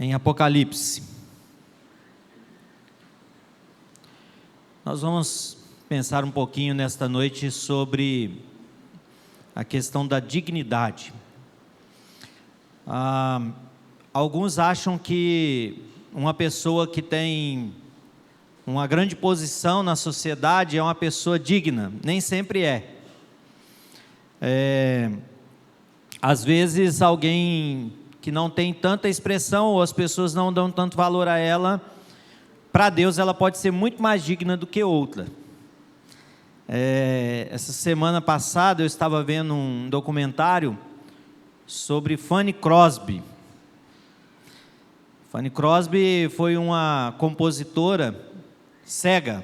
em Apocalipse. Nós vamos pensar um pouquinho nesta noite sobre a questão da dignidade. Alguns acham que uma pessoa que tem uma grande posição na sociedade é uma pessoa digna. Nem sempre é. Às vezes alguém que não tem tanta expressão, ou as pessoas não dão tanto valor a ela, para Deus ela pode ser muito mais digna do que outra. Essa semana passada eu estava vendo um documentário sobre Fanny Crosby. Fanny Crosby foi uma compositora cega.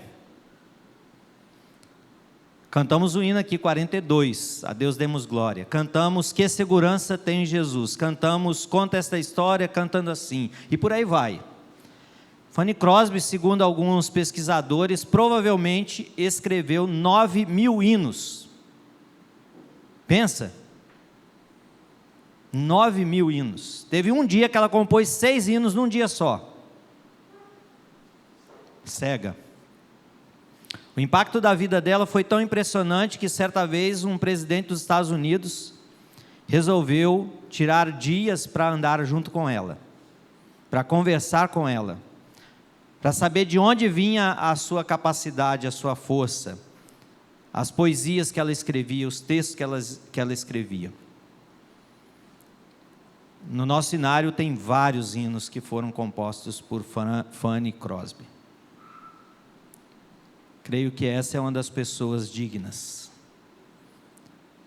Cantamos o hino aqui, 42, a Deus demos glória. Cantamos Que Segurança Tem em Jesus. Cantamos Conta Esta História, cantando assim. E por aí vai. Fanny Crosby, segundo alguns pesquisadores, provavelmente escreveu 9.000 hinos. Pensa. 9.000 hinos. Teve um dia que ela compôs 6 hinos num dia só. Cega. O impacto da vida dela foi tão impressionante que certa vez um presidente dos Estados Unidos resolveu tirar dias para andar junto com ela, para conversar com ela, para saber de onde vinha a sua capacidade, a sua força, as poesias que ela escrevia, os textos que ela escrevia. No nosso cenário tem vários hinos que foram compostos por Fanny Crosby. Creio que essa é uma das pessoas dignas,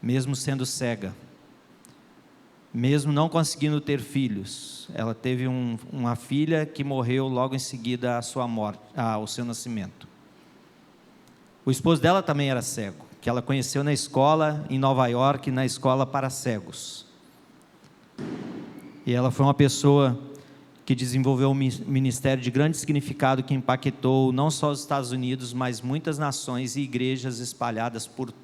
mesmo sendo cega, mesmo não conseguindo ter filhos. Ela teve uma filha que morreu logo em seguida à sua morte, ao seu nascimento. O esposo dela também era cego, que ela conheceu na escola em Nova York, na escola para cegos. E ela foi uma pessoa que desenvolveu um ministério de grande significado que impactou não só os Estados Unidos, mas muitas nações e igrejas espalhadas por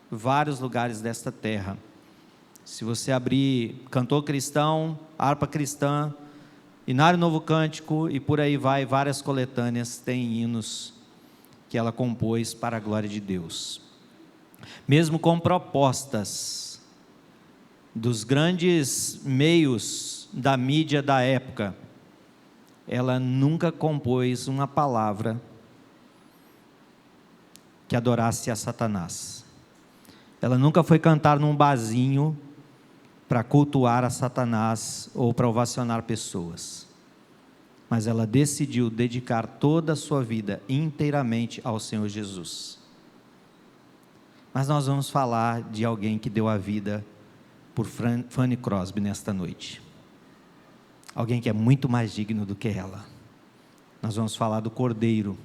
vários lugares desta terra. Se você abrir Cantor Cristão, Harpa Cristã, Inário Novo Cântico e por aí vai, várias coletâneas têm hinos que ela compôs para a glória de Deus. Mesmo com propostas dos grandes meios da mídia da época, ela nunca compôs uma palavra que adorasse a Satanás. Ela nunca foi cantar num barzinho para cultuar a Satanás ou para ovacionar pessoas. Mas ela decidiu dedicar toda a sua vida inteiramente ao Senhor Jesus. Mas nós vamos falar de alguém que deu a vida por Fanny Crosby nesta noite. Alguém que é muito mais digno do que ela. Nós vamos falar do Cordeiro.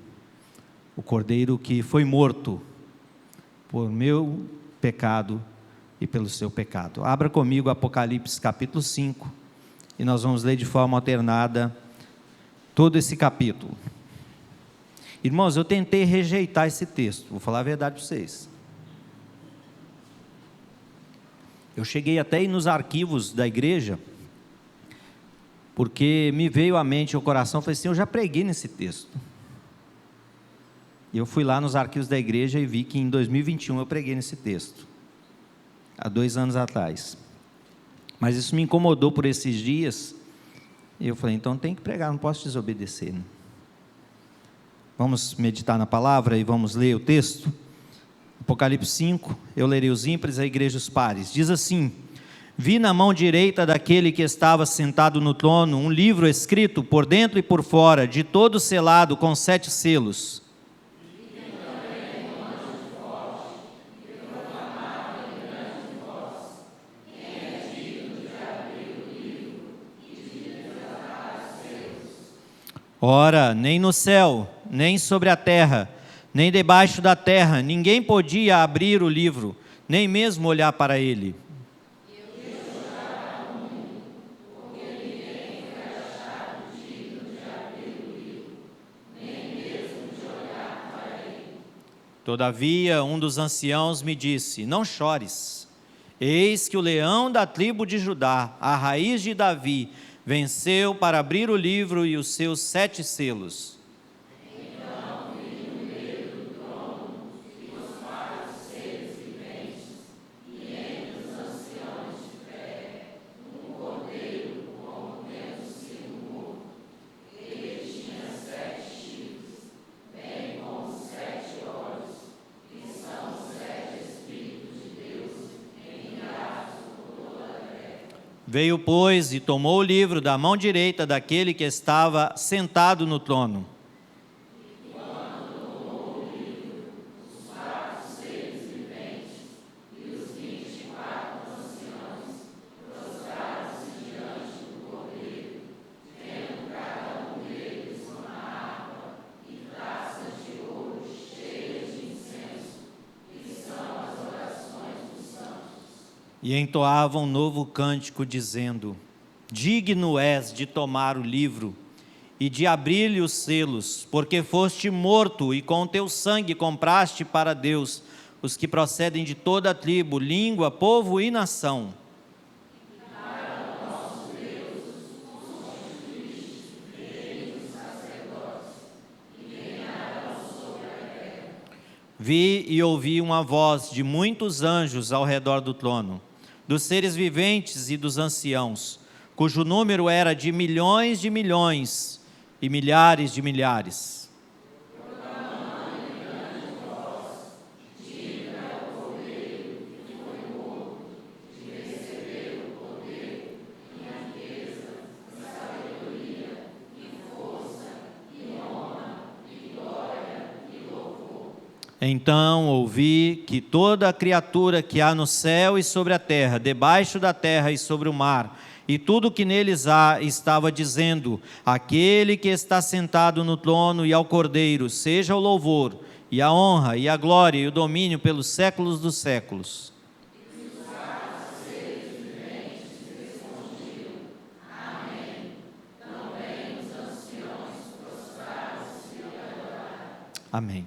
O Cordeiro que foi morto por meu pecado e pelo seu pecado. Abra comigo Apocalipse capítulo 5 e nós vamos ler de forma alternada todo esse capítulo. Irmãos, eu tentei rejeitar esse texto, vou falar a verdade para vocês. Eu cheguei até ir nos arquivos da igreja, porque me veio à mente, ao coração, falei assim, eu já preguei nesse texto. E eu fui lá nos arquivos da igreja e vi que em 2021 eu preguei nesse texto, há 2 anos atrás. Mas isso me incomodou por esses dias, e eu falei, então tem que pregar, não posso desobedecer, né? Vamos meditar na palavra e vamos ler o texto? Apocalipse 5, eu lerei os ímpares, a igreja os pares. Diz assim: vi na mão direita daquele que estava sentado no trono um livro escrito por dentro e por fora, de todo selado com 7 selos. Ora, nem no céu, nem sobre a terra, nem debaixo da terra, ninguém podia abrir o livro, nem mesmo olhar para ele. Todavia, um dos anciãos me disse: não chores, eis que o leão da tribo de Judá, a raiz de Davi, venceu para abrir o livro e os seus 7 selos. Veio, pois, e tomou o livro da mão direita daquele que estava sentado no trono. E entoavam um novo cântico, dizendo: digno és de tomar o livro e de abrir-lhe os selos, porque foste morto e com teu sangue compraste para Deus os que procedem de toda a tribo, língua, povo e nação. Vi e ouvi uma voz de muitos anjos ao redor do trono, dos seres viventes e dos anciãos, cujo número era de milhões e milhares de milhares. Então ouvi que toda criatura que há no céu e sobre a terra, debaixo da terra e sobre o mar, e tudo que neles há, estava dizendo: aquele que está sentado no trono e ao Cordeiro, seja o louvor, e a honra, e a glória, e o domínio pelos séculos dos séculos. Amém.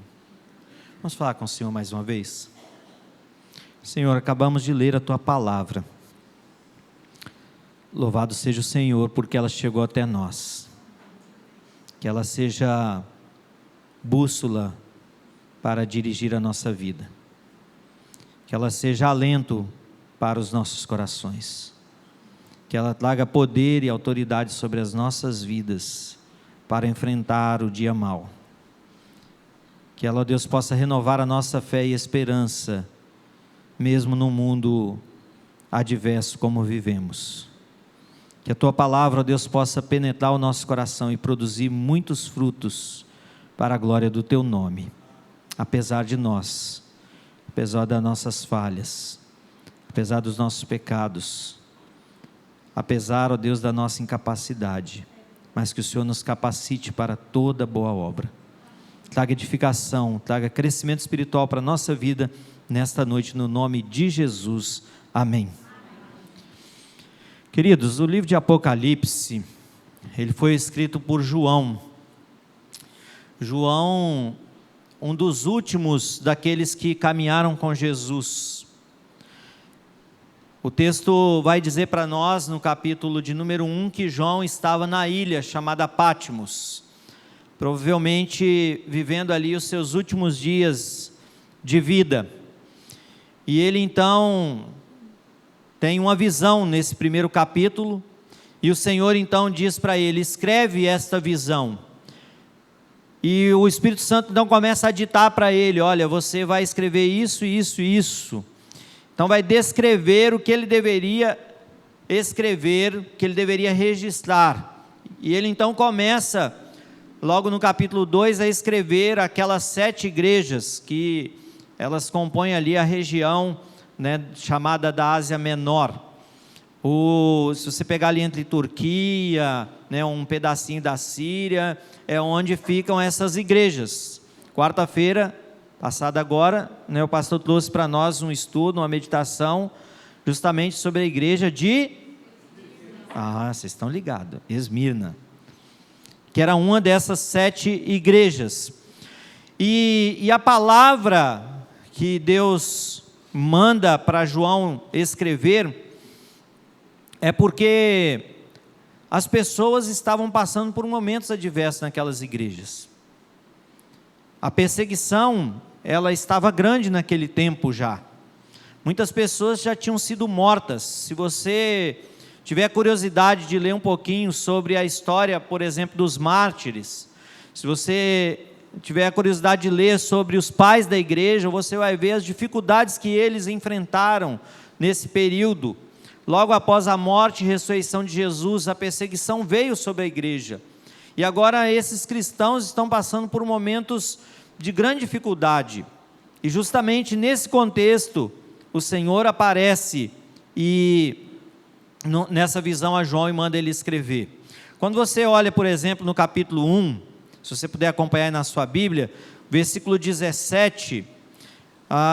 Vamos falar com o Senhor mais uma vez? Senhor, acabamos de ler a Tua palavra. Louvado seja o Senhor, porque ela chegou até nós. Que ela seja bússola para dirigir a nossa vida. Que ela seja alento para os nossos corações. Que ela traga poder e autoridade sobre as nossas vidas para enfrentar o dia mau. Que ela, ó Deus, possa renovar a nossa fé e esperança, mesmo num mundo adverso como vivemos. Que a Tua palavra, ó Deus, possa penetrar o nosso coração e produzir muitos frutos para a glória do Teu nome. Apesar de nós, apesar das nossas falhas, apesar dos nossos pecados, apesar, ó Deus, da nossa incapacidade, mas que o Senhor nos capacite para toda boa obra. Traga edificação, traga crescimento espiritual para a nossa vida nesta noite, no nome de Jesus. Amém. Queridos, o livro de Apocalipse, ele foi escrito por João. João, um dos últimos daqueles que caminharam com Jesus. O texto vai dizer para nós, no capítulo de número 1, que João estava na ilha chamada Patmos, provavelmente vivendo ali os seus últimos dias de vida. E ele então tem uma visão nesse primeiro capítulo, e o Senhor então diz para ele: escreve esta visão. E o Espírito Santo então começa a ditar para ele: olha, você vai escrever isso, isso e isso. Então vai descrever o que ele deveria escrever, o que ele deveria registrar. E ele então começa, logo no capítulo 2, a escrever aquelas 7 igrejas, que elas compõem ali a região, né, chamada da Ásia Menor. Se você pegar ali entre Turquia, né, um pedacinho da Síria, é onde ficam essas igrejas. Quarta-feira passada agora, né, o pastor trouxe para nós um estudo, uma meditação, justamente sobre a igreja de... vocês estão ligados, Esmirna, que era uma dessas 7 igrejas. E a palavra que Deus manda para João escrever é porque as pessoas estavam passando por momentos adversos naquelas igrejas. A perseguição, ela estava grande naquele tempo já. Muitas pessoas já tinham sido mortas. Se você tiver curiosidade de ler um pouquinho sobre a história, por exemplo, dos mártires, se você tiver a curiosidade de ler sobre os pais da igreja, você vai ver as dificuldades que eles enfrentaram nesse período. Logo após a morte e ressurreição de Jesus, a perseguição veio sobre a igreja. E agora esses cristãos estão passando por momentos de grande dificuldade. E justamente nesse contexto, o Senhor aparece e nessa visão a João e manda ele escrever. Quando você olha, por exemplo, no capítulo 1, se você puder acompanhar aí na sua Bíblia, versículo 17,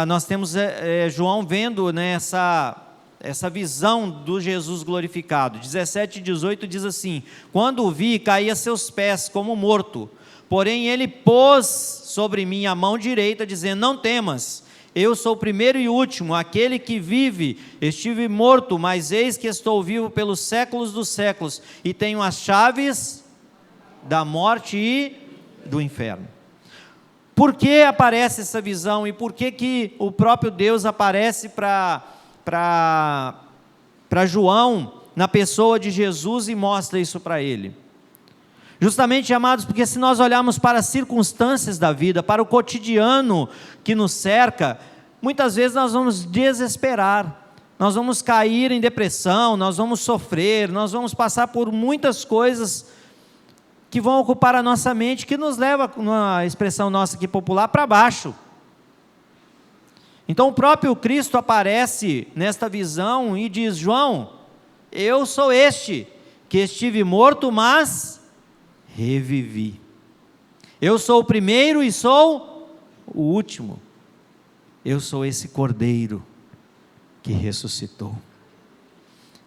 nós temos João vendo, né, essa visão do Jesus glorificado. 17 e 18 diz assim: quando o vi, caí a seus pés como morto, porém ele pôs sobre mim a mão direita, dizendo: não temas, eu sou o primeiro e último, aquele que vive. Estive morto, mas eis que estou vivo pelos séculos dos séculos, e tenho as chaves da morte e do inferno. Por que aparece essa visão e por que o próprio Deus aparece para João na pessoa de Jesus e mostra isso para ele? Justamente, amados, porque se nós olharmos para as circunstâncias da vida, para o cotidiano que nos cerca, muitas vezes nós vamos desesperar, nós vamos cair em depressão, nós vamos sofrer, nós vamos passar por muitas coisas que vão ocupar a nossa mente, que nos leva, numa expressão nossa aqui popular, para baixo. Então o próprio Cristo aparece nesta visão e diz: João, eu sou este, que estive morto, mas revivi. Eu sou o primeiro e sou o último. Eu sou esse Cordeiro que ressuscitou.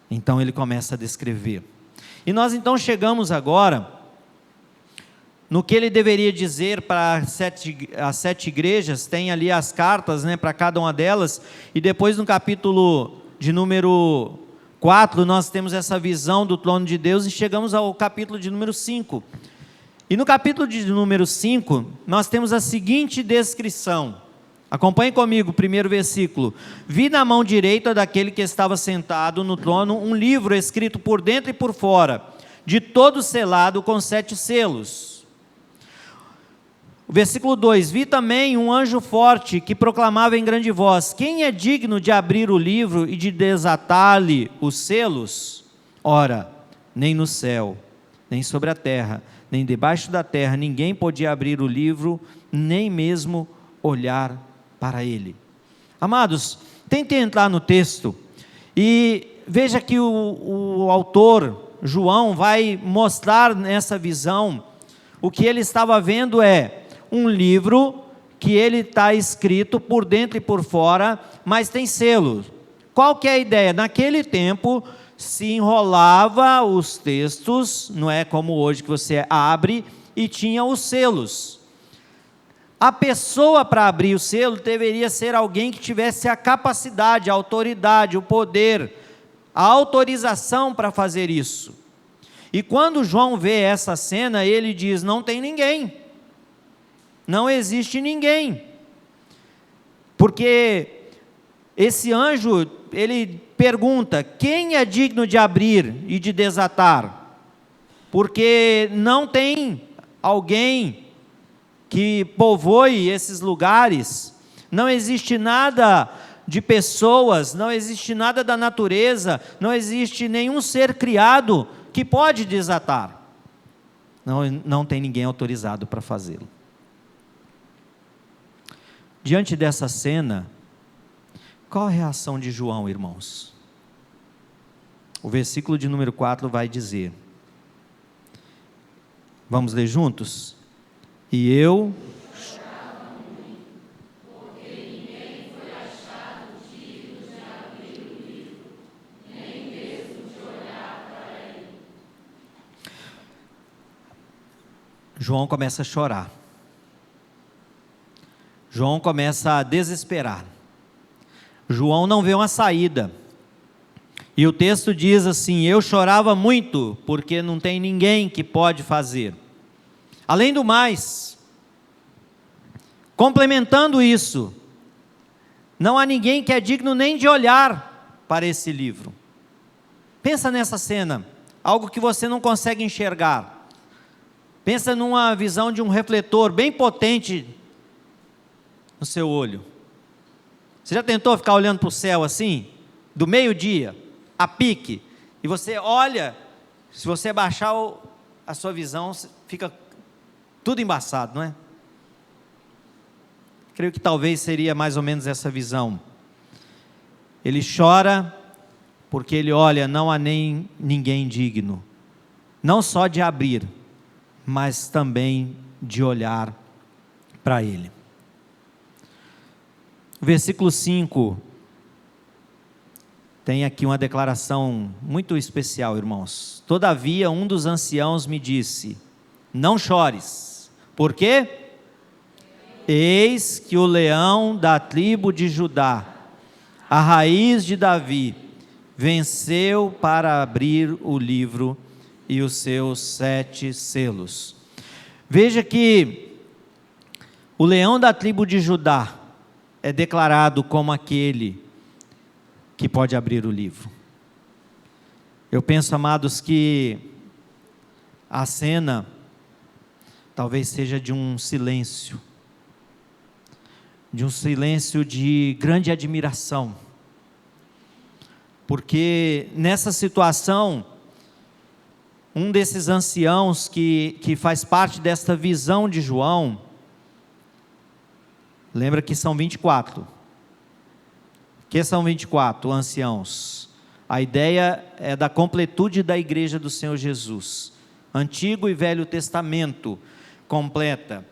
Então ele começa a descrever. E nós então chegamos agora no que ele deveria dizer para as sete igrejas. Tem ali as cartas, né, para cada uma delas, e depois no capítulo de número 4, nós temos essa visão do trono de Deus, e chegamos ao capítulo de número 5, e no capítulo de número 5, nós temos a seguinte descrição. Acompanhe comigo o primeiro versículo: vi na mão direita daquele que estava sentado no trono um livro escrito por dentro e por fora, de todo selado com 7 selos. O versículo 2: vi também um anjo forte que proclamava em grande voz: quem é digno de abrir o livro e de desatar-lhe os selos? Ora, nem no céu, nem sobre a terra, nem debaixo da terra, ninguém podia abrir o livro, nem mesmo olhar para ele. Amados, tente entrar no texto e veja que o autor, João, vai mostrar nessa visão, o que ele estava vendo é um livro que ele está escrito por dentro e por fora, mas tem selos. Qual que é a ideia? Naquele tempo se enrolava os textos, não é como hoje que você abre e tinha os selos. A pessoa para abrir o selo deveria ser alguém que tivesse a capacidade, a autoridade, o poder, a autorização para fazer isso. E quando João vê essa cena, ele diz: não tem ninguém. Não existe ninguém, porque esse anjo, ele pergunta: quem é digno de abrir e de desatar? Porque não tem alguém que povoe esses lugares, não existe nada de pessoas, não existe nada da natureza, não existe nenhum ser criado que pode desatar. Não tem ninguém autorizado para fazê-lo. Diante dessa cena, qual a reação de João, irmãos? O versículo de número 4 vai dizer, vamos ler juntos? E eu... João começa a chorar. João começa a desesperar. João não vê uma saída. E o texto diz assim: eu chorava muito, porque não tem ninguém que pode fazer. Além do mais, complementando isso, não há ninguém que é digno nem de olhar para esse livro. Pensa nessa cena, algo que você não consegue enxergar. Pensa numa visão de um refletor bem potente no seu olho. Você já tentou ficar olhando para o céu assim, do meio-dia, a pique, e você olha, se você baixar a sua visão, fica tudo embaçado, não é? Creio que talvez seria mais ou menos essa visão. Ele chora porque ele olha, não há nem ninguém digno, não só de abrir, mas também de olhar para ele. Versículo 5, tem aqui uma declaração muito especial, irmãos. Todavia, um dos anciãos me disse: não chores. Por quê? Eis que o leão da tribo de Judá, a raiz de Davi, venceu para abrir o livro e os seus 7 selos. Veja que o leão da tribo de Judá é declarado como aquele que pode abrir o livro. Eu penso, amados, que a cena talvez seja de um silêncio de grande admiração, porque nessa situação, um desses anciãos que faz parte desta visão de João, lembra que são 24, que são 24 anciãos, a ideia é da completude da igreja do Senhor Jesus, Antigo e Velho Testamento completa.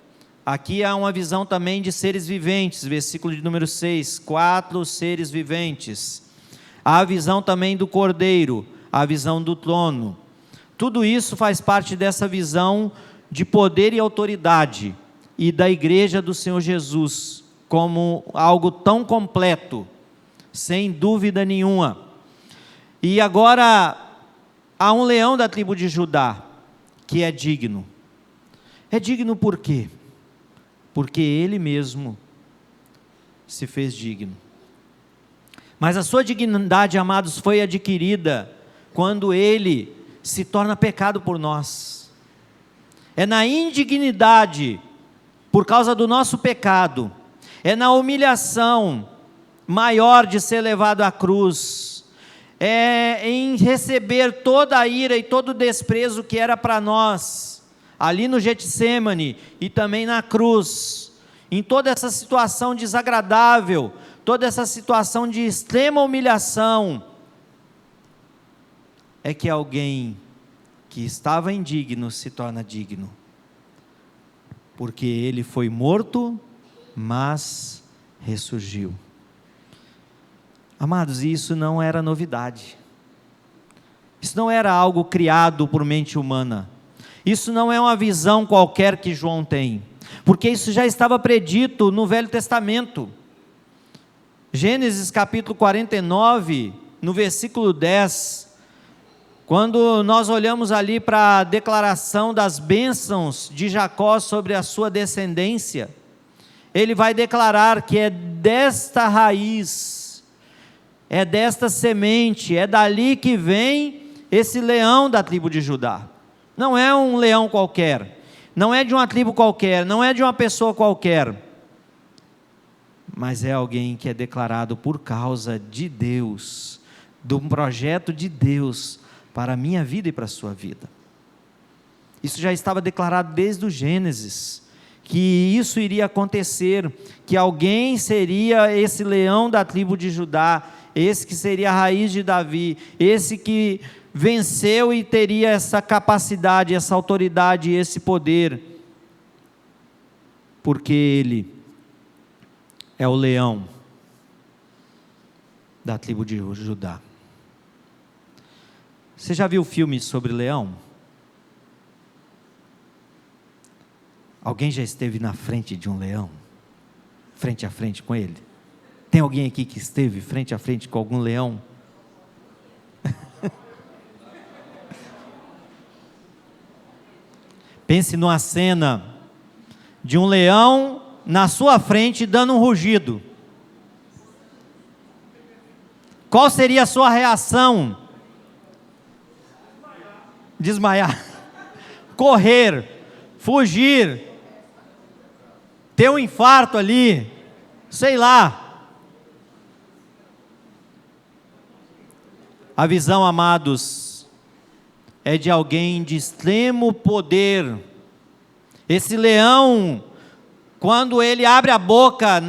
Aqui há uma visão também de seres viventes, versículo de número 6, 4 seres viventes. Há a visão também do Cordeiro, a visão do trono. Tudo isso faz parte dessa visão de poder e autoridade, e da igreja do Senhor Jesus, como algo tão completo, sem dúvida nenhuma. E agora, há um leão da tribo de Judá, que é digno. É digno por quê? Porque ele mesmo se fez digno. Mas a sua dignidade, amados, foi adquirida quando ele se torna pecado por nós. É na indignidade, por causa do nosso pecado, é na humilhação maior de ser levado à cruz, é em receber toda a ira e todo o desprezo que era para nós, ali no Getsêmani e também na cruz, em toda essa situação desagradável, toda essa situação de extrema humilhação, é que alguém que estava indigno se torna digno, porque ele foi morto, mas ressurgiu. Amados, isso não era novidade, isso não era algo criado por mente humana, isso não é uma visão qualquer que João tem, porque isso já estava predito no Velho Testamento. Gênesis capítulo 49, no versículo 10, quando nós olhamos ali para a declaração das bênçãos de Jacó sobre a sua descendência, ele vai declarar que é desta raiz, é desta semente, é dali que vem esse leão da tribo de Judá. Não é um leão qualquer, não é de uma tribo qualquer, não é de uma pessoa qualquer, mas é alguém que é declarado por causa de Deus, de um projeto de Deus para a minha vida e para a sua vida. Isso já estava declarado desde o Gênesis, que isso iria acontecer, que alguém seria esse leão da tribo de Judá, esse que seria a raiz de Davi, esse que venceu e teria essa capacidade, essa autoridade, esse poder, porque ele é o leão da tribo de Judá. Você já viu filmes sobre leão? Alguém já esteve na frente de um leão? Frente a frente com ele? Tem alguém aqui que esteve frente a frente com algum leão? Pense numa cena de um leão na sua frente dando um rugido. Qual seria a sua reação? Desmaiar, correr, fugir, ter um infarto ali, sei lá. A visão, amados, é de alguém de extremo poder. Esse leão, quando ele abre a boca,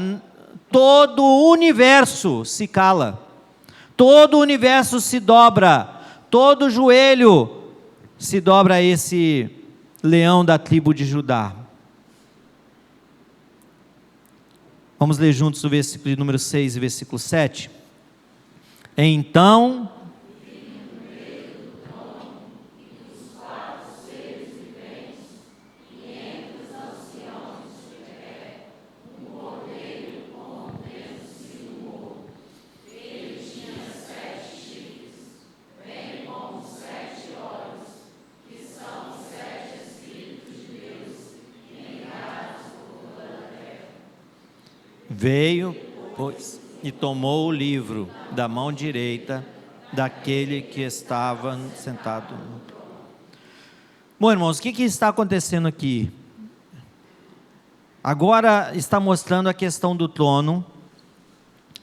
todo o universo se cala, todo o universo se dobra, todo o joelho se dobra a esse leão da tribo de Judá. Vamos ler juntos o versículo número 6 e versículo 7. Então, veio, pois, e tomou o livro da mão direita daquele que estava sentado. Bom, irmãos, o que está acontecendo aqui? Agora está mostrando a questão do trono.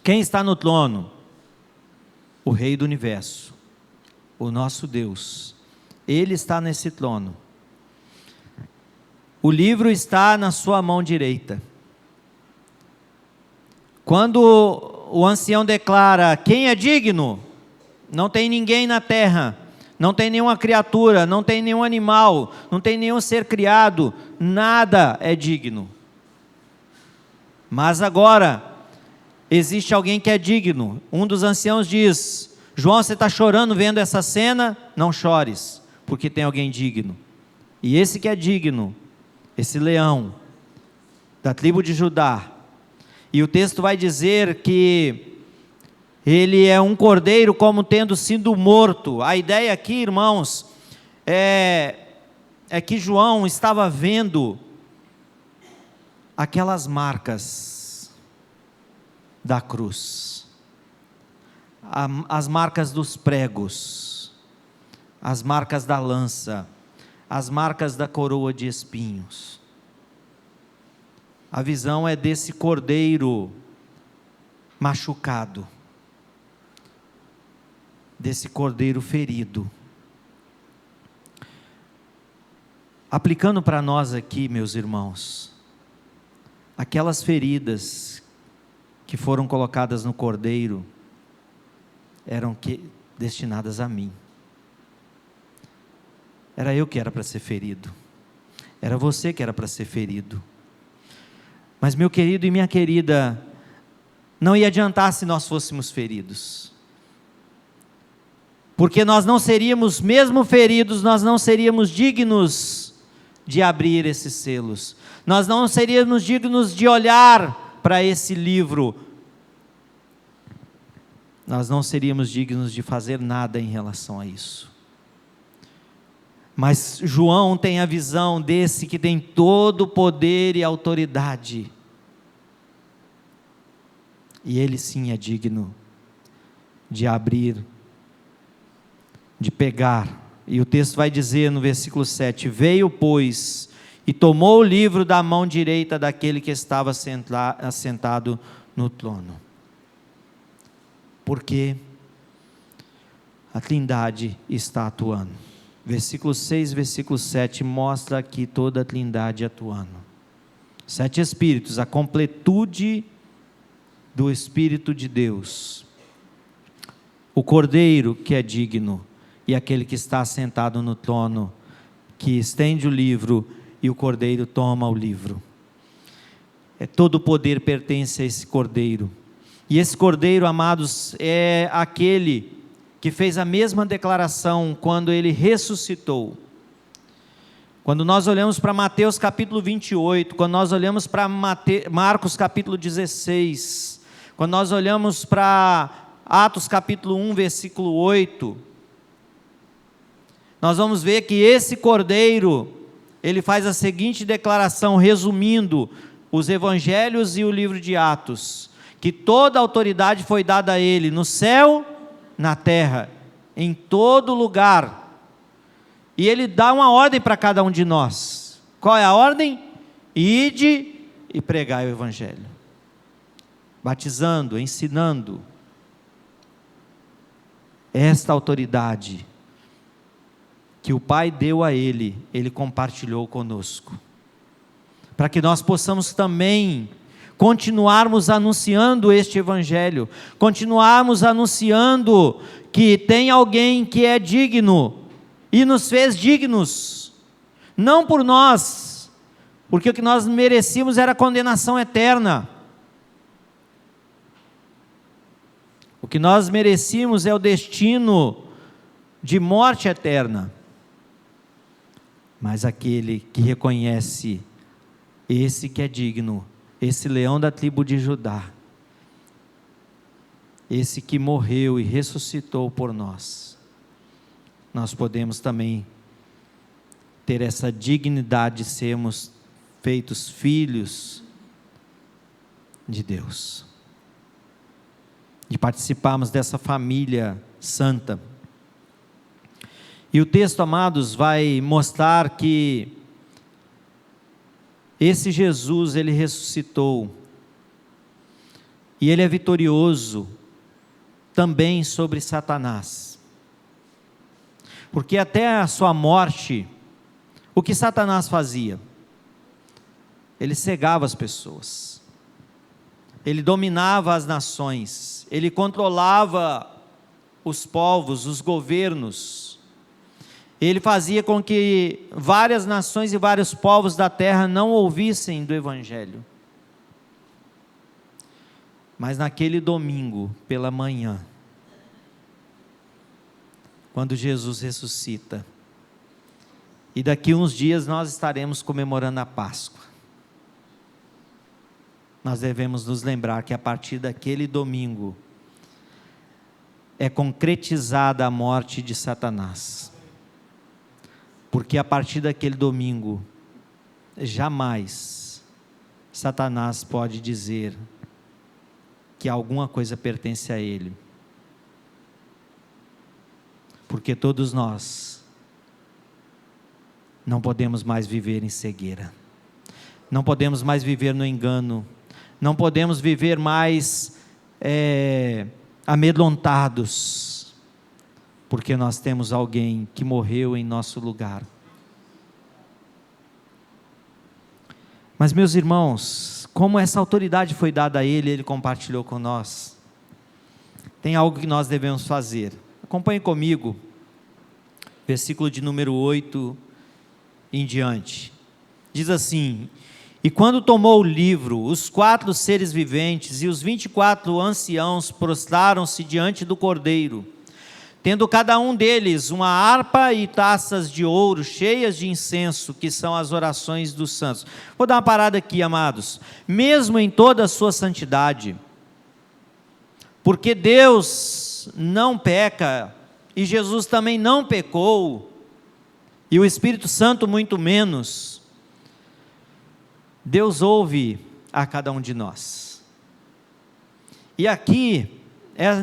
Quem está no trono? O Rei do Universo, o nosso Deus. Ele está nesse trono. O livro está na sua mão direita. Quando o ancião declara: quem é digno? Não tem ninguém na terra, não tem nenhuma criatura, não tem nenhum animal, não tem nenhum ser criado, nada é digno. Mas agora, existe alguém que é digno. Um dos anciãos diz: João, você está chorando vendo essa cena? Não chores, porque tem alguém digno. E esse que é digno, esse leão, da tribo de Judá. E o texto vai dizer que ele é um cordeiro como tendo sido morto. A ideia aqui, irmãos, é que João estava vendo aquelas marcas da cruz, as marcas dos pregos, as marcas da lança, as marcas da coroa de espinhos. A visão é desse cordeiro machucado, desse cordeiro ferido. Aplicando para nós aqui, meus irmãos, aquelas feridas que foram colocadas no cordeiro eram destinadas a mim. Era eu que era para ser ferido, era você que era para ser ferido. Mas, meu querido e minha querida, não ia adiantar se nós fôssemos feridos, porque nós não seríamos, mesmo feridos, nós não seríamos dignos de abrir esses selos, nós não seríamos dignos de olhar para esse livro, nós não seríamos dignos de fazer nada em relação a isso. Mas João tem a visão desse que tem todo o poder e autoridade, e ele sim é digno de abrir, de pegar. E o texto vai dizer no versículo 7, veio pois, e tomou o livro da mão direita daquele que estava assentado no trono. Porque a Trindade está atuando. Versículo 6, versículo 7, mostra aqui toda a Trindade atuando. 7 Espíritos, a completude do Espírito de Deus. O Cordeiro que é digno, e aquele que está sentado no trono, que estende o livro, e o Cordeiro toma o livro. Todo o poder pertence a esse Cordeiro. E esse Cordeiro, amados, é aquele que fez a mesma declaração quando ele ressuscitou. Quando nós olhamos para Mateus capítulo 28, quando nós olhamos para Marcos capítulo 16, quando nós olhamos para Atos capítulo 1, versículo 8, nós vamos ver que esse Cordeiro, ele faz a seguinte declaração, resumindo os evangelhos e o livro de Atos: que toda a autoridade foi dada a ele, no céu, na terra, em todo lugar. E ele dá uma ordem para cada um de nós. Qual é a ordem? Ide e pregai o evangelho, batizando, ensinando. Esta autoridade que o Pai deu a ele, ele compartilhou conosco, para que nós possamos também continuarmos anunciando este evangelho, continuarmos anunciando que tem alguém que é digno, e nos fez dignos, não por nós, porque o que nós merecíamos era condenação eterna. O que nós merecíamos é o destino de morte eterna. Mas aquele que reconhece esse que é digno, esse leão da tribo de Judá, esse que morreu e ressuscitou por nós, nós podemos também ter essa dignidade de sermos feitos filhos de Deus, de participarmos dessa família santa. E o texto, amados, vai mostrar que esse Jesus, ele ressuscitou, e ele é vitorioso também sobre Satanás, porque até a sua morte, o que Satanás fazia? Ele cegava as pessoas, ele dominava as nações, ele controlava os povos, os governos, ele fazia com que várias nações e vários povos da terra não ouvissem do evangelho. Mas naquele domingo, pela manhã, quando Jesus ressuscita, e daqui uns dias nós estaremos comemorando a Páscoa, nós devemos nos lembrar que a partir daquele domingo é concretizada a morte de Satanás, porque a partir daquele domingo jamais Satanás pode dizer que alguma coisa pertence a ele, porque todos nós não podemos mais viver em cegueira, não podemos mais viver no engano, não podemos viver mais amedrontados, porque nós temos alguém que morreu em nosso lugar. Mas, meus irmãos, como essa autoridade foi dada a ele, ele compartilhou com nós, tem algo que nós devemos fazer. Acompanhe comigo, versículo de número 8 em diante, diz assim: e quando tomou o livro, os 4 seres viventes e os 24 anciãos prostraram-se diante do Cordeiro, tendo cada um deles uma harpa e taças de ouro cheias de incenso, que são as orações dos santos. Vou dar uma parada aqui, amados. Mesmo em toda a sua santidade, porque Deus não peca, e Jesus também não pecou, e o Espírito Santo muito menos, Deus ouve a cada um de nós. E aqui,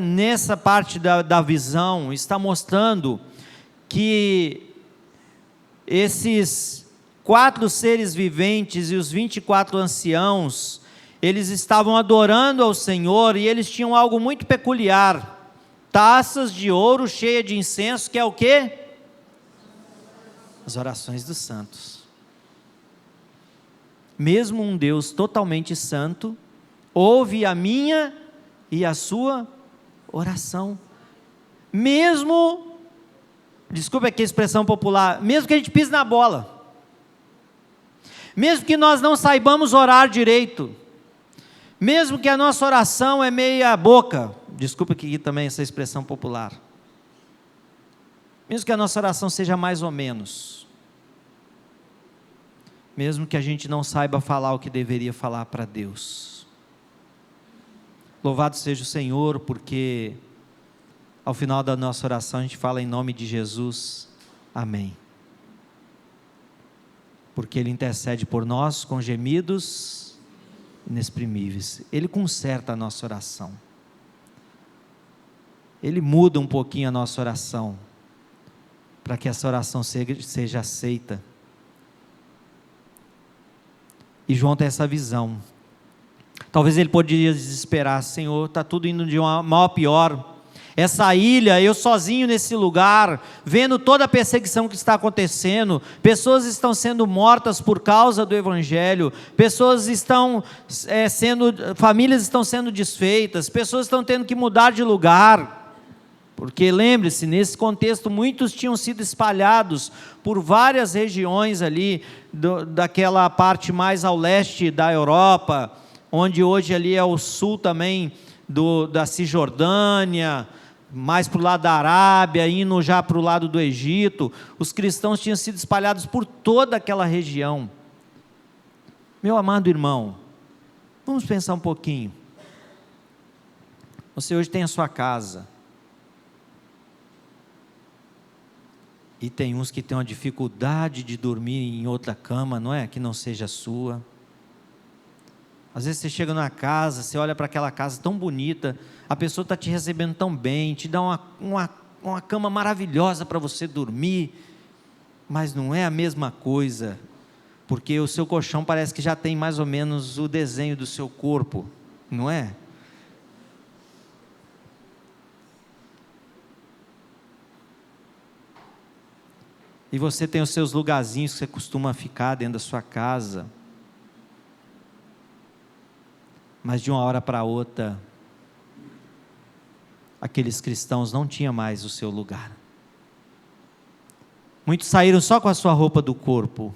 nessa parte da visão, está mostrando que esses 4 seres viventes e os 24 anciãos, eles estavam adorando ao Senhor, e eles tinham algo muito peculiar: taças de ouro cheias de incenso, que é o quê? As orações dos santos. Mesmo um Deus totalmente santo ouve a minha e a sua oração. Mesmo, desculpe aqui a expressão popular, mesmo que a gente pise na bola, mesmo que nós não saibamos orar direito, mesmo que a nossa oração é meia boca, desculpe aqui também essa expressão popular, mesmo que a nossa oração seja mais ou menos, mesmo que a gente não saiba falar o que deveria falar para Deus, louvado seja o Senhor, porque ao final da nossa oração a gente fala em nome de Jesus, amém. porque Ele intercede por nós com gemidos inexprimíveis. Ele conserta a nossa oração. Ele muda um pouquinho a nossa oração, para que essa oração seja aceita. E João tem essa visão. Talvez ele poderia desesperar: Senhor, está tudo indo de mal a pior. Essa ilha, eu sozinho nesse lugar, vendo toda a perseguição que está acontecendo, pessoas estão sendo mortas por causa do Evangelho, pessoas estão famílias estão sendo desfeitas, pessoas estão tendo que mudar de lugar, porque lembre-se, nesse contexto muitos tinham sido espalhados por várias regiões ali, daquela parte mais ao leste da Europa, onde hoje ali é o sul também da Cisjordânia, mais para o lado da Arábia, indo já para o lado do Egito. Os cristãos tinham sido espalhados por toda aquela região. Meu amado irmão, vamos pensar um pouquinho. Você hoje tem a sua casa, e tem uns que têm uma dificuldade de dormir em outra cama, não é? Que não seja a sua. Às vezes você chega numa casa, você olha para aquela casa tão bonita, a pessoa está te recebendo tão bem, te dá uma cama maravilhosa para você dormir, mas não é a mesma coisa, porque o seu colchão parece que já tem mais ou menos o desenho do seu corpo, não é? E você tem os seus lugarzinhos que você costuma ficar dentro da sua casa, mas de uma hora para outra, aqueles cristãos não tinham mais o seu lugar. Muitos saíram só com a sua roupa do corpo.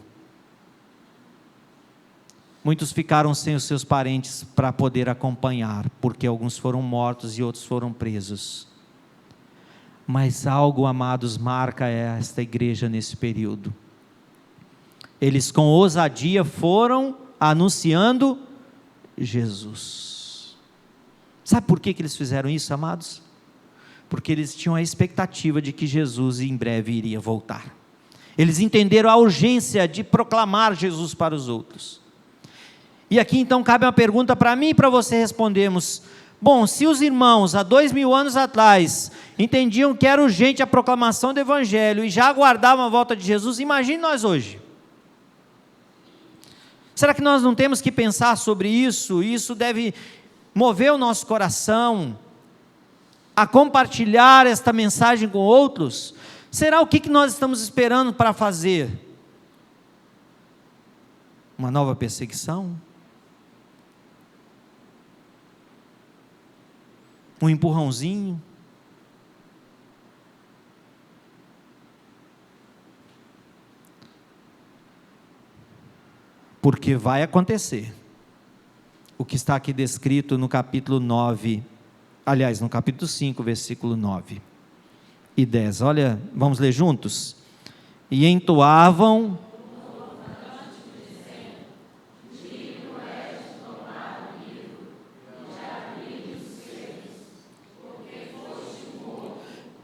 Muitos ficaram sem os seus parentes para poder acompanhar, porque alguns foram mortos e outros foram presos. Mas algo, amados, marca esta igreja nesse período. Eles com ousadia foram anunciando Jesus. Sabe por que eles fizeram isso, amados? Porque eles tinham a expectativa de que Jesus em breve iria voltar. Eles entenderam a urgência de proclamar Jesus para os outros. E aqui então cabe uma pergunta para mim e para você respondermos. Bom, se os irmãos há 2000 anos atrás entendiam que era urgente a proclamação do Evangelho e já aguardavam a volta de Jesus, imagine nós hoje. Será que nós não temos que pensar sobre isso? Isso deve mover o nosso coração a compartilhar esta mensagem com outros? Será o que nós estamos esperando para fazer? Uma nova perseguição? Um empurrãozinho? Porque vai acontecer o que está aqui descrito no capítulo 9, aliás, no capítulo 5, versículo 9 e 10, olha, vamos ler juntos? E entoavam,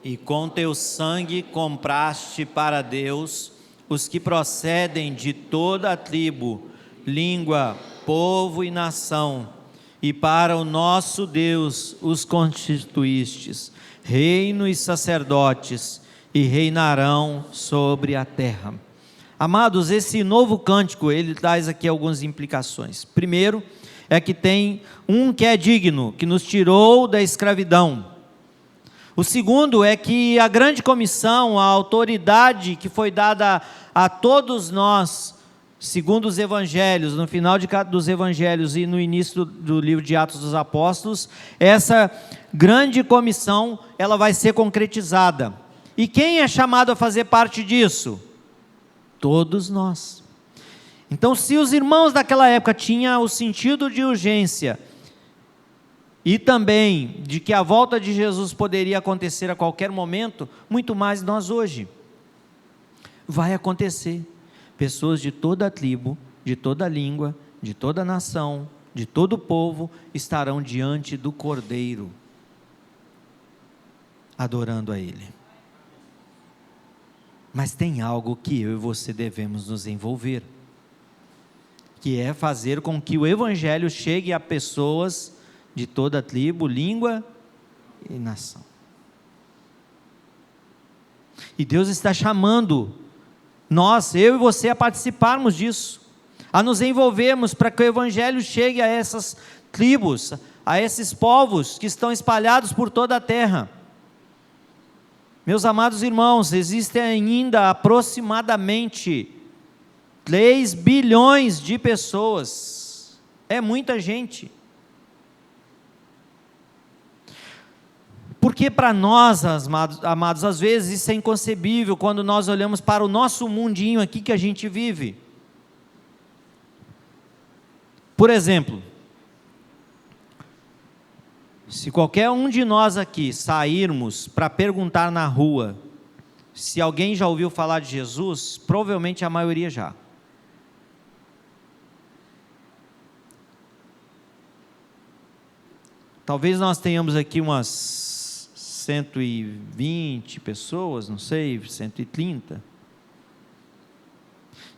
e com teu sangue compraste para Deus os que procedem de toda a tribo, língua, povo e nação, e para o nosso Deus os constituístes, reino e sacerdotes, e reinarão sobre a terra. Amados, esse novo cântico, ele traz aqui algumas implicações. Primeiro, é que tem um que é digno, que nos tirou da escravidão. O segundo é que a grande comissão, a autoridade que foi dada a todos nós, segundo os evangelhos, no final dos evangelhos e no início do livro de Atos dos Apóstolos, essa grande comissão, ela vai ser concretizada. E quem é chamado a fazer parte disso? Todos nós. Então, se os irmãos daquela época tinham o sentido de urgência, e também de que a volta de Jesus poderia acontecer a qualquer momento, muito mais nós hoje. Vai acontecer. Pessoas de toda a tribo, de toda a língua, de toda a nação, de todo o povo, estarão diante do Cordeiro, adorando a Ele. Mas tem algo que eu e você devemos nos envolver. que é fazer com que o evangelho chegue a pessoas de toda tribo, língua e nação. E Deus está chamando nós, eu e você, a participarmos disso, a nos envolvermos para que o evangelho chegue a essas tribos, a esses povos que estão espalhados por toda a terra. Meus amados irmãos, existem ainda aproximadamente 3 bilhões de pessoas, é muita gente. Porque para nós, amados, às vezes isso é inconcebível, quando nós olhamos para o nosso mundinho aqui que a gente vive. Por exemplo, se qualquer um de nós aqui sairmos para perguntar na rua, se alguém já ouviu falar de Jesus, provavelmente a maioria já. Talvez nós tenhamos aqui umas 120 pessoas, não sei, 130.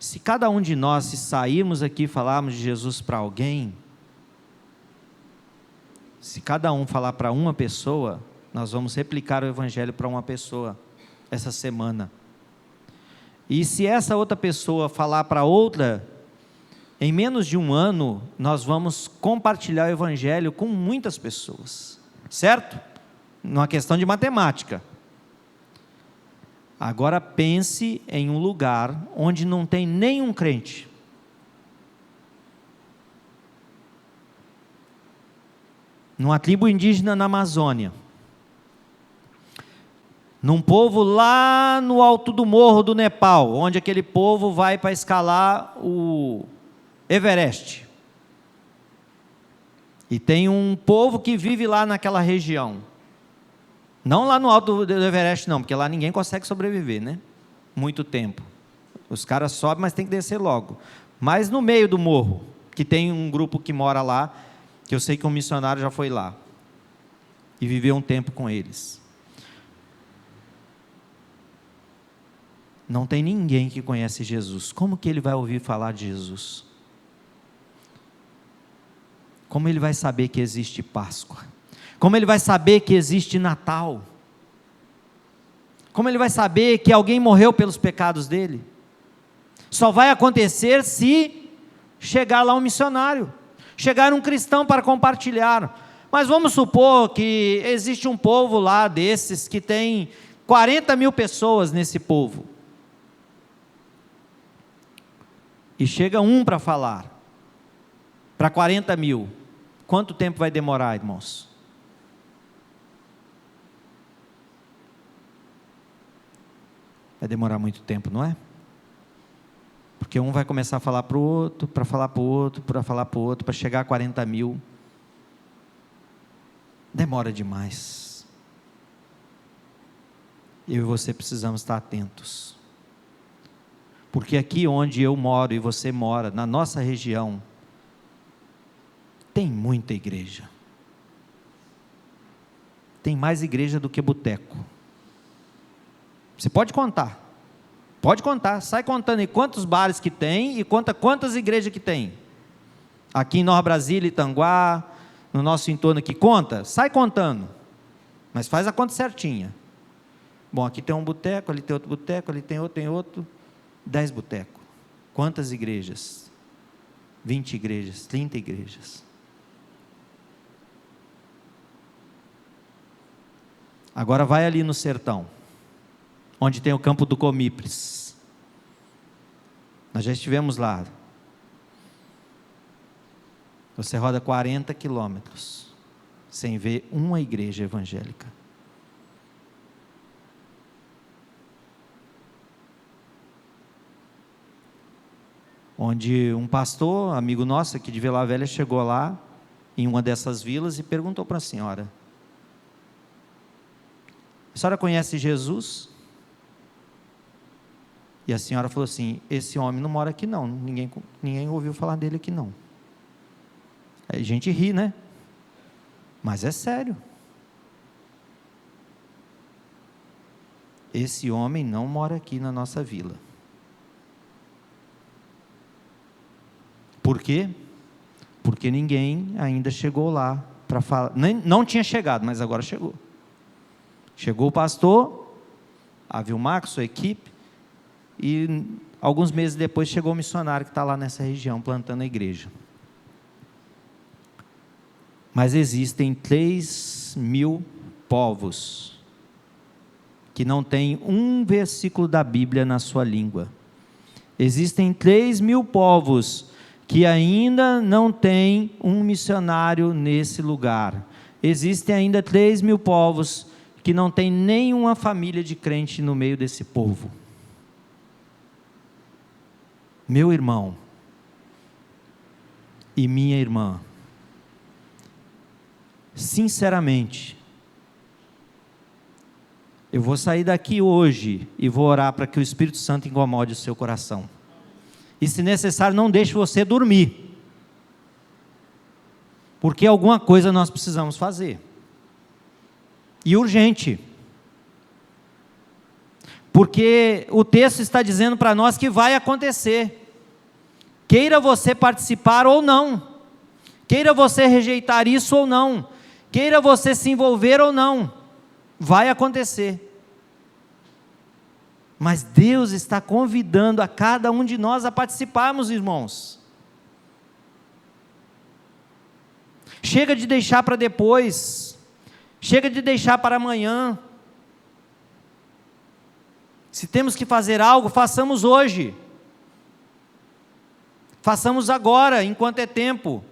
Se cada um de nós, se sairmos aqui e falarmos de Jesus para alguém, se cada um falar para uma pessoa, nós vamos replicar o evangelho para uma pessoa essa semana. E se essa outra pessoa falar para outra, em menos de um ano, nós vamos compartilhar o evangelho com muitas pessoas, certo? Numa questão de matemática. Agora pense em um lugar onde não tem nenhum crente. Numa tribo indígena na Amazônia, num povo lá no alto do morro do Nepal, onde aquele povo vai para escalar o Everest. E tem um povo que vive lá naquela região. Não lá no alto do Everest não, porque lá ninguém consegue sobreviver, né? Muito tempo. Os caras sobem, mas tem que descer logo. Mas no meio do morro, que tem um grupo que mora lá, que eu sei que um missionário já foi lá e viveu um tempo com eles. Não tem ninguém que conhece Jesus. Como que ele vai ouvir falar de Jesus? Como ele vai saber que existe Páscoa? Como ele vai saber que existe Natal? Como ele vai saber que alguém morreu pelos pecados dele? Só vai acontecer se chegar lá um missionário, chegar um cristão para compartilhar. Mas vamos supor que existe um povo lá desses que tem 40 mil pessoas nesse povo. E chega um para falar, para 40 mil. Quanto tempo vai demorar, irmãos? Vai demorar muito tempo, não é? Porque um vai começar a falar para o outro, para falar para o outro, para falar para o outro, para chegar a 40 mil. Demora demais. Eu e você precisamos estar atentos. Porque aqui onde eu moro e você mora, na nossa região, tem muita igreja. Tem mais igreja do que boteco. Você pode contar. Pode contar, sai contando aí quantos bares que tem e conta quantas igrejas que tem. Aqui em Nova Brasília, Itanguá, no nosso entorno aqui, conta, sai contando. Mas faz a conta certinha. Bom, aqui tem um boteco, ali tem outro boteco, ali tem outro. 10 botecos. Quantas igrejas? 20 igrejas, 30 igrejas. Agora vai ali no sertão, onde tem o campo do Comipres. Nós já estivemos lá. Você roda 40 quilômetros, sem ver uma igreja evangélica. Onde um pastor, amigo nosso aqui de Vila Velha, chegou lá, em uma dessas vilas, e perguntou para a senhora: a senhora conhece Jesus? E a senhora falou assim: esse homem não mora aqui não, ninguém ouviu falar dele aqui não. Aí a gente ri, né? Mas é sério. Esse homem não mora aqui na nossa vila. Por quê? Porque ninguém ainda chegou lá para falar. Não tinha chegado, mas agora chegou. Chegou o pastor, a Vilmar com sua equipe, e alguns meses depois chegou o missionário que está lá nessa região, plantando a igreja. Mas existem 3.000 povos que não têm um versículo da Bíblia na sua língua. Existem 3.000 povos que ainda não têm um missionário nesse lugar. Existem ainda 3.000 povos que não têm nenhuma família de crente no meio desse povo. Meu irmão e minha irmã, sinceramente, eu vou sair daqui hoje e vou orar para que o Espírito Santo incomode o seu coração. E se necessário, não deixe você dormir. Porque alguma coisa nós precisamos fazer. E urgente. Porque o texto está dizendo para nós que vai acontecer. Queira você participar ou não. Queira você rejeitar isso ou não. Queira você se envolver ou não. Vai acontecer. Mas Deus está convidando a cada um de nós a participarmos, irmãos. Chega de deixar para depois. Chega de deixar para amanhã. Se temos que fazer algo, façamos hoje. Façamos agora, enquanto é tempo.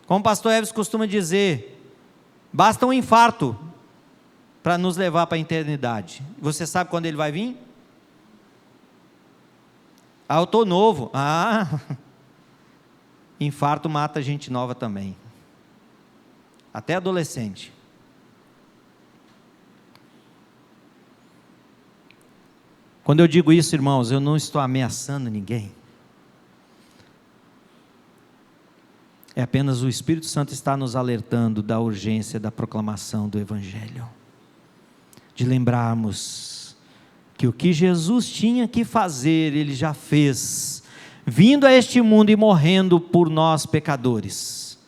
Como o pastor Eves costuma dizer, basta um infarto para nos levar para a eternidade. Você sabe quando ele vai vir? Eu estou novo. Infarto mata gente nova também. Até adolescente. Quando eu digo isso, irmãos, eu não estou ameaçando ninguém. É apenas o Espírito Santo está nos alertando da urgência da proclamação do Evangelho. De lembrarmos que o que Jesus tinha que fazer, Ele já fez, vindo a este mundo e morrendo por nós pecadores.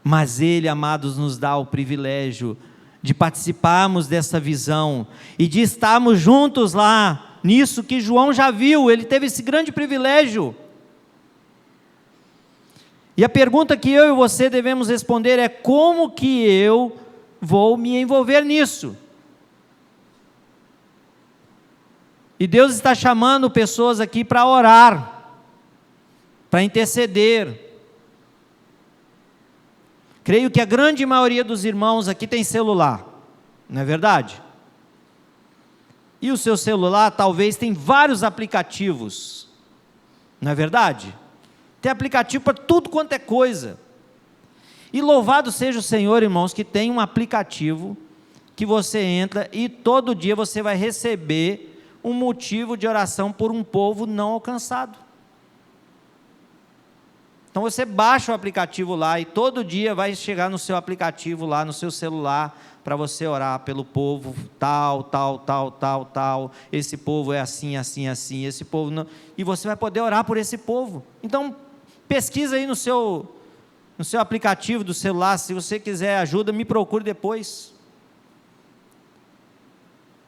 Mas Ele, amados, nos dá o privilégio de participarmos dessa visão e de estarmos juntos lá, nisso que João já viu, ele teve esse grande privilégio. E a pergunta que eu e você devemos responder é: como que eu vou me envolver nisso? E Deus está chamando pessoas aqui para orar, para interceder. Creio que a grande maioria dos irmãos aqui tem celular, não é verdade? E o seu celular talvez tem vários aplicativos, não é verdade? Tem aplicativo para tudo quanto é coisa. E louvado seja o Senhor, irmãos, que tem um aplicativo que você entra e todo dia você vai receber um motivo de oração por um povo não alcançado. Então você baixa o aplicativo lá e todo dia vai chegar no seu aplicativo lá, no seu celular, para você orar pelo povo tal, esse povo é assim, assim, assim, esse povo não, e você vai poder orar por esse povo. Então pesquisa aí no seu aplicativo do celular, se você quiser ajuda, me procure depois.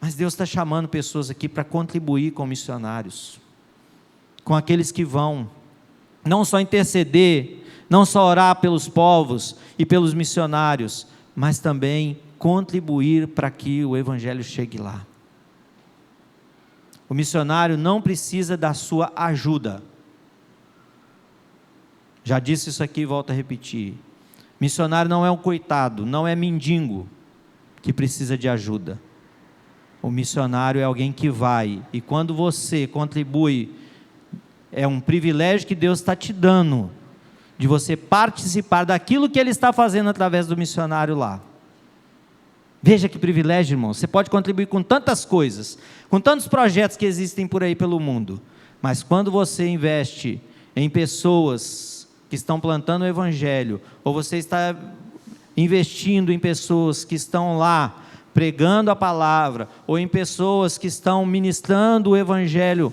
Mas Deus está chamando pessoas aqui para contribuir com missionários, com aqueles que vão, não só interceder, não só orar pelos povos e pelos missionários, mas também contribuir para que o Evangelho chegue lá. O missionário não precisa da sua ajuda. Já disse isso aqui e volto a repetir. Missionário não é um coitado, não é mendigo que precisa de ajuda. O missionário é alguém que vai, e quando você contribui, é um privilégio que Deus está te dando, de você participar daquilo que Ele está fazendo através do missionário lá. Veja que privilégio, irmão. Você pode contribuir com tantas coisas, com tantos projetos que existem por aí pelo mundo, mas quando você investe em pessoas que estão plantando o Evangelho, ou você está investindo em pessoas que estão lá pregando a palavra, ou em pessoas que estão ministrando o Evangelho,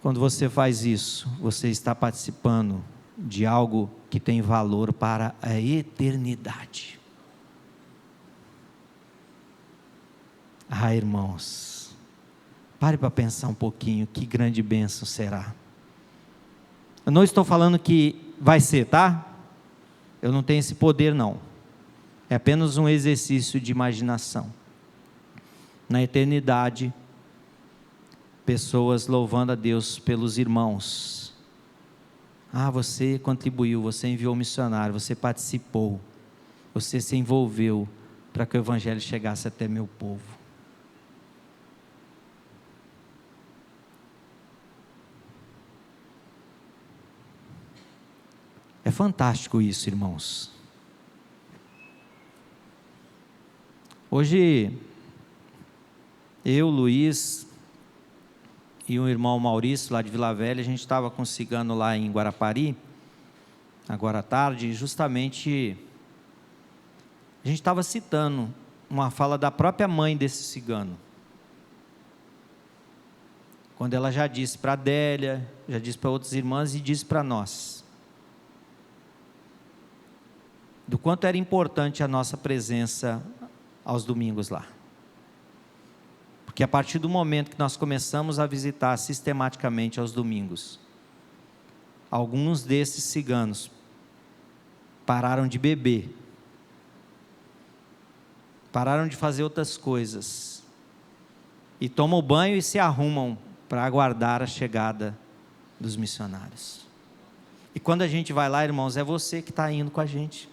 Quando você faz isso, você está participando de algo que tem valor para a eternidade. Ah, irmãos, pare para pensar um pouquinho, que grande bênção será. Eu não estou falando que vai ser, tá? Eu não tenho esse poder não. É apenas um exercício de imaginação. Na eternidade, pessoas louvando a Deus pelos irmãos. Ah, você contribuiu, você enviou missionário, você participou, você se envolveu para que o evangelho chegasse até meu povo. É fantástico isso, irmãos. Hoje, eu, Luiz e o irmão Maurício, lá de Vila Velha, a gente estava com um cigano lá em Guarapari, agora à tarde, e justamente a gente estava citando uma fala da própria mãe desse cigano. Quando ela já disse para a Adélia, já disse para outras irmãs e disse para nós. Do quanto era importante a nossa presença aos domingos lá. Porque a partir do momento que nós começamos a visitar sistematicamente aos domingos, alguns desses ciganos pararam de beber, pararam de fazer outras coisas, e tomam banho e se arrumam para aguardar a chegada dos missionários. E quando a gente vai lá, irmãos, é você que está indo com a gente.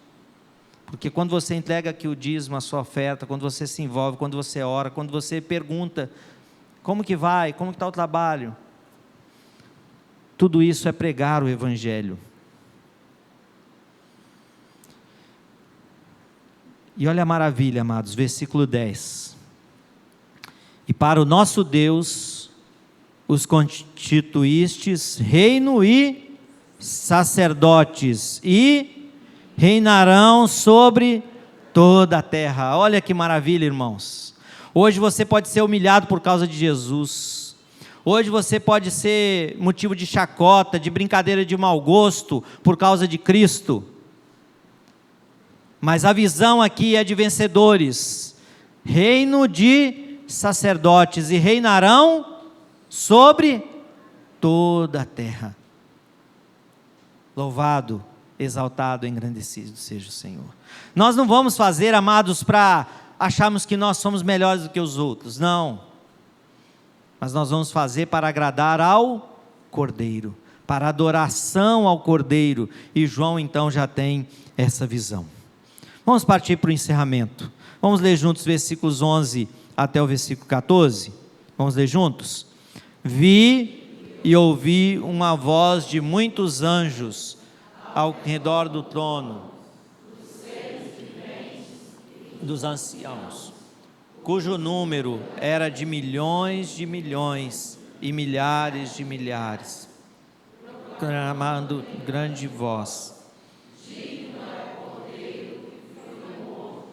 Porque quando você entrega aqui o dízimo, a sua oferta, quando você se envolve, quando você ora, quando você pergunta, como que vai, como que está o trabalho? Tudo isso é pregar o evangelho. E olha a maravilha, amados, versículo 10. E para o nosso Deus, os constituístes reino e sacerdotes, e reinarão sobre toda a terra. Olha que maravilha, irmãos. Hoje você pode ser humilhado por causa de Jesus. Hoje você pode ser motivo de chacota, de brincadeira de mau gosto, por causa de Cristo. Mas a visão aqui é de vencedores. Reino de sacerdotes, e reinarão sobre toda a terra. Louvado, exaltado, engrandecido seja o Senhor. Nós não vamos fazer, amados, para acharmos que nós somos melhores do que os outros, não. Mas nós vamos fazer para agradar ao Cordeiro, para adoração ao Cordeiro. E João então já tem essa visão. Vamos partir para o encerramento. Vamos ler juntos versículos 11 até o versículo 14. Vamos ler juntos? Vi e ouvi uma voz de muitos anjos ao redor do trono, dos anciãos, cujo número era de milhões e milhares de milhares, clamando grande voz: digno é o Cordeiro que foi morto,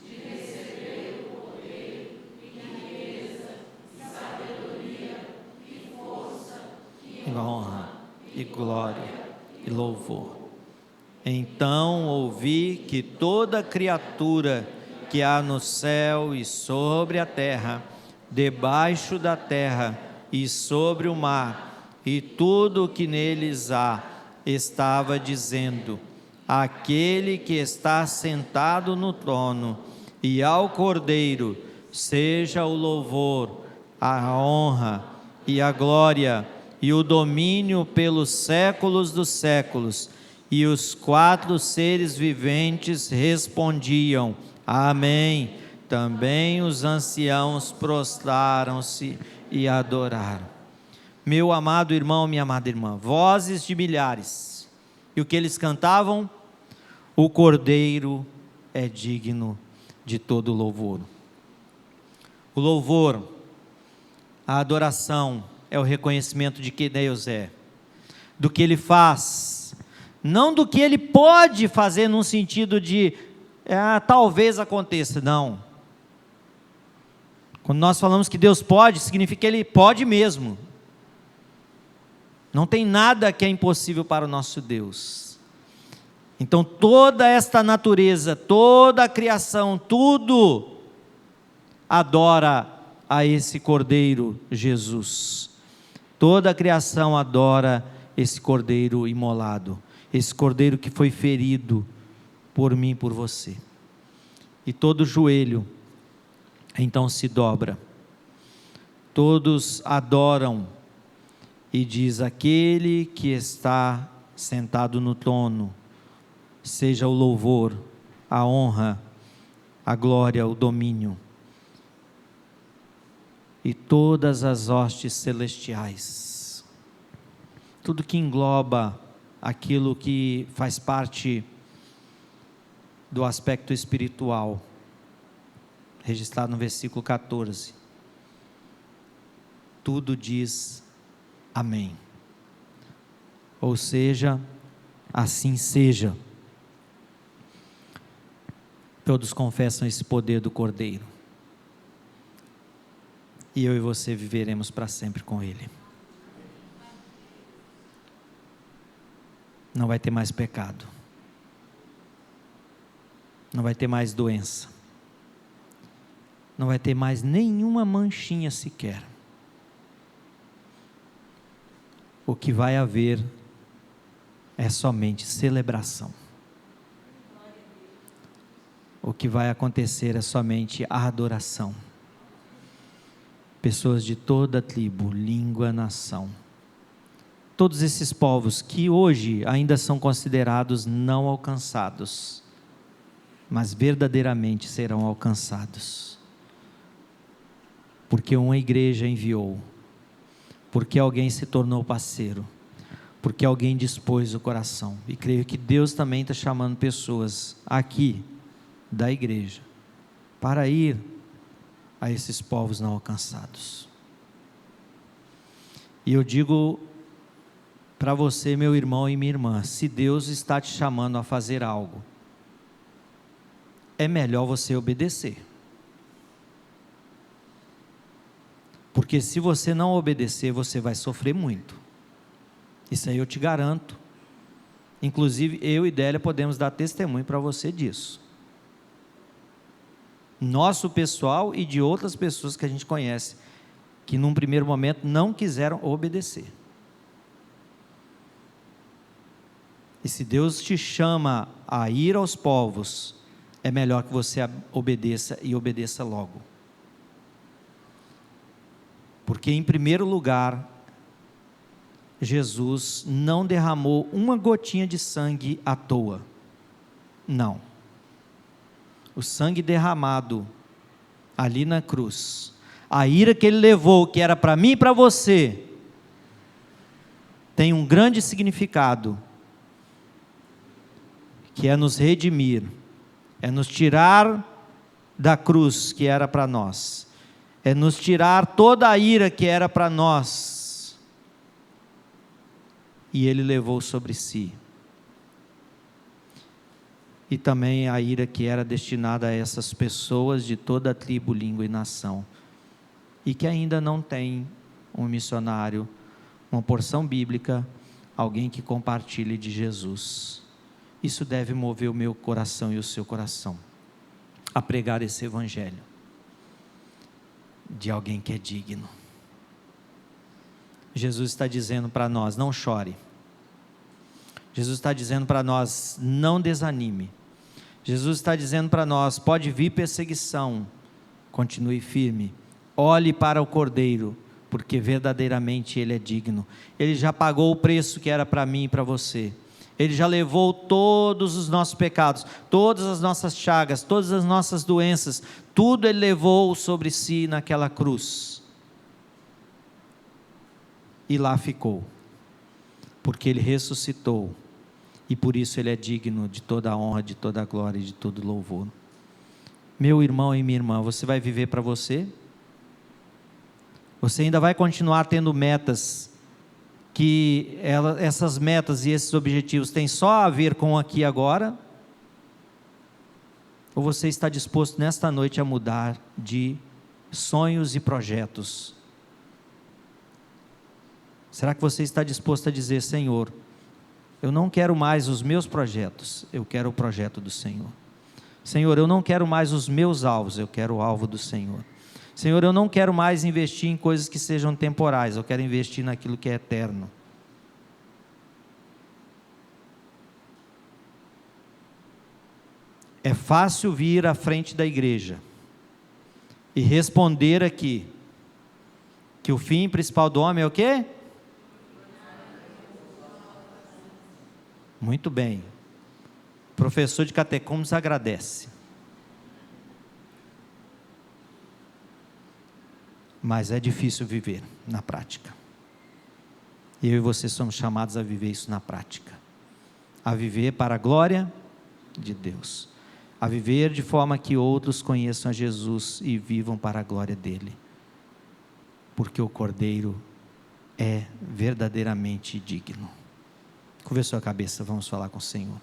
de receber o poder e riqueza, e sabedoria, e força, e honra, e glória, e louvor. Então ouvi que toda criatura que há no céu e sobre a terra, debaixo da terra e sobre o mar, e tudo o que neles há, estava dizendo: aquele que está sentado no trono e ao Cordeiro, seja o louvor, a honra e a glória e o domínio pelos séculos dos séculos. E os 4 seres viventes respondiam: amém. Também os anciãos prostraram-se e adoraram. Meu amado irmão, minha amada irmã, vozes de milhares. E o que eles cantavam? O Cordeiro é digno de todo louvor. O louvor, a adoração, é o reconhecimento de que Deus é, do que Ele faz, não do que Ele pode fazer num sentido de talvez aconteça, não. Quando nós falamos que Deus pode, significa que Ele pode mesmo. Não tem nada que é impossível para o nosso Deus. Então toda esta natureza, toda a criação, tudo adora a esse Cordeiro Jesus. Toda a criação adora esse Cordeiro imolado, esse Cordeiro que foi ferido por mim e por você. E todo joelho então se dobra, todos adoram e diz: aquele que está sentado no trono, seja o louvor, a honra, a glória, o domínio, e todas as hostes celestiais, tudo que engloba aquilo que faz parte do aspecto espiritual, registrado no versículo 14, tudo diz amém, ou seja, assim seja. Todos confessam esse poder do Cordeiro, e eu e você viveremos para sempre com Ele. Não vai ter mais pecado, não vai ter mais doença, não vai ter mais nenhuma manchinha sequer. O que vai haver é somente celebração. O que vai acontecer é somente a adoração. Pessoas de toda tribo, língua, nação. Todos esses povos que hoje ainda são considerados não alcançados, mas verdadeiramente serão alcançados. Porque uma igreja enviou, porque alguém se tornou parceiro, porque alguém dispôs o coração. E creio que Deus também está chamando pessoas aqui da igreja para ir a esses povos não alcançados. E eu digo para você, meu irmão e minha irmã, se Deus está te chamando a fazer algo, é melhor você obedecer. Porque se você não obedecer, você vai sofrer muito. Isso aí eu te garanto. Inclusive eu e Délia podemos dar testemunho para você disso. Nosso pessoal e de outras pessoas que a gente conhece, que num primeiro momento não quiseram obedecer. E se Deus te chama a ir aos povos, é melhor que você obedeça e obedeça logo. Porque em primeiro lugar, Jesus não derramou uma gotinha de sangue à toa. Não. O sangue derramado ali na cruz, a ira que ele levou, que era para mim e para você, tem um grande significado, que é nos redimir, é nos tirar da cruz que era para nós, é nos tirar toda a ira que era para nós, e ele levou sobre si. E também a ira que era destinada a essas pessoas de toda a tribo, língua e nação, e que ainda não tem um missionário, uma porção bíblica, alguém que compartilhe de Jesus. Isso deve mover o meu coração e o seu coração a pregar esse evangelho de alguém que é digno. Jesus está dizendo para nós: não chore. Jesus está dizendo para nós: não desanime. Jesus está dizendo para nós: pode vir perseguição, continue firme, olhe para o Cordeiro, porque verdadeiramente Ele é digno. Ele já pagou o preço que era para mim e para você. Ele já levou todos os nossos pecados, todas as nossas chagas, todas as nossas doenças, tudo Ele levou sobre si naquela cruz. E lá ficou, porque Ele ressuscitou, e por isso Ele é digno de toda a honra, de toda a glória e de todo louvor. Meu irmão e minha irmã, você vai viver para você? Você ainda vai continuar tendo metas, que essas metas e esses objetivos têm só a ver com aqui e agora? Ou você está disposto nesta noite a mudar de sonhos e projetos? Será que você está disposto a dizer: Senhor, eu não quero mais os meus projetos, eu quero o projeto do Senhor. Senhor, eu não quero mais os meus alvos, eu quero o alvo do Senhor. Senhor, eu não quero mais investir em coisas que sejam temporais, eu quero investir naquilo que é eterno. É fácil vir à frente da igreja e responder aqui que o fim principal do homem é o quê? Muito bem. O professor de catecúmenos agradece. Mas é difícil viver na prática. Eu e você somos chamados a viver isso na prática. A viver para a glória de Deus. A viver de forma que outros conheçam a Jesus e vivam para a glória dele. Porque o Cordeiro é verdadeiramente digno. Curva sua cabeça, vamos falar com o Senhor.